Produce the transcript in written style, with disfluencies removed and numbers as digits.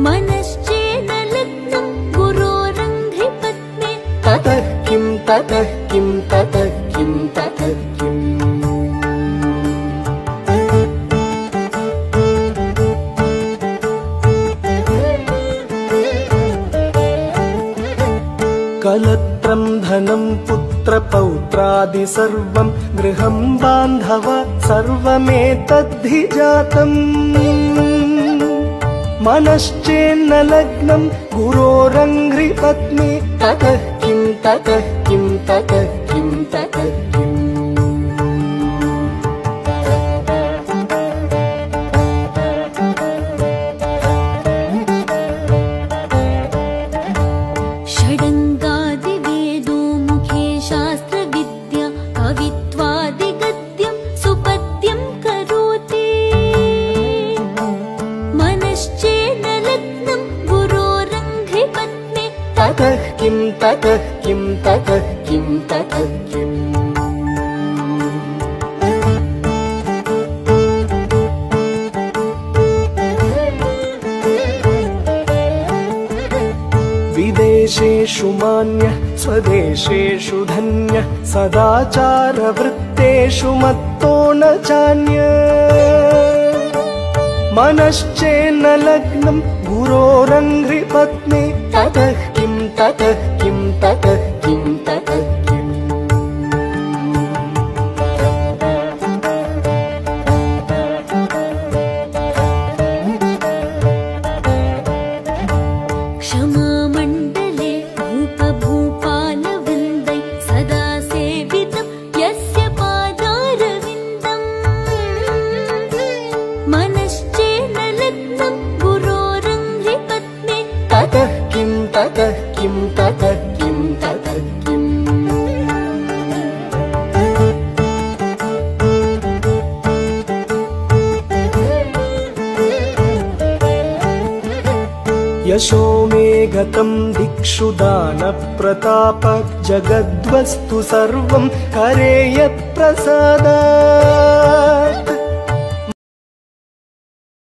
मनश्चेन लग्नं गुरोरङ्घ्रिपत्ने ततः किं ततः किं ततः किं ततः किम् कलत्रं धनं पुत्रपौत्रादि सर्वं गृहं बान्धव सर्वमेतद्धि जातम् मनश्चेन्न लग्नं गुरोरङ्घ्रिपत्नी ततः किं ततः किं ततः किं ततः किम् षडङ्गादिवेदो मुखे शास्त्रविद्या कवित्वादिगद्यं सुपद्यं करोति मनश्चेन लग्नं गुरोरङ्घ्रिपत्ने ततः किं ततः किं ततः किं ततः किम् विदेशेषु मान्यः स्वदेशेषु धन्यः सदाचारवृत्तेषु मत्तो न चान्यः मनश्चेन्न लग्नं गुरोरङ्घ्रिपत्नी ततः किं ततः किं ततः किं ततः किम् क्षमामण्डले भूपभूपालवृन्दै सदा सेवितं यस्य पादारविन्दम् मनश्चेन लग्नं गुरोरङ्घ्रिपत्ने ततः किं ततः किं ततः किं ततः किम् यशो मे गतं दिक्षु दानप्रताप जगद्वस्तु सर्वं करे यत्प्रसादात्